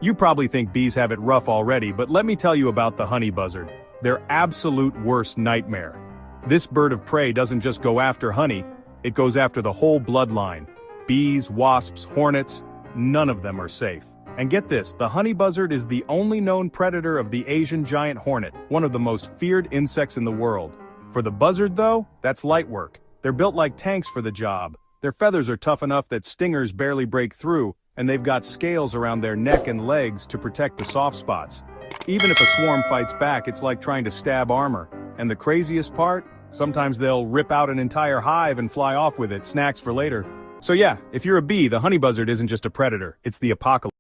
You probably think bees have it rough already, but let me tell you about the honey buzzard. Their absolute worst nightmare. This bird of prey doesn't just go after honey, it goes after the whole bloodline. Bees, wasps, hornets, none of them are safe. And get this, the honey buzzard is the only known predator of the Asian giant hornet, one of the most feared insects in the world. For the buzzard though, that's light work. They're built like tanks for the job. Their feathers are tough enough that stingers barely break through, and they've got scales around their neck and legs to protect the soft spots. Even if a swarm fights back, it's like trying to stab armor. And the craziest part? Sometimes they'll rip out an entire hive and fly off with it, snacks for later. So yeah, if you're a bee, the honey buzzard isn't just a predator, it's the apocalypse.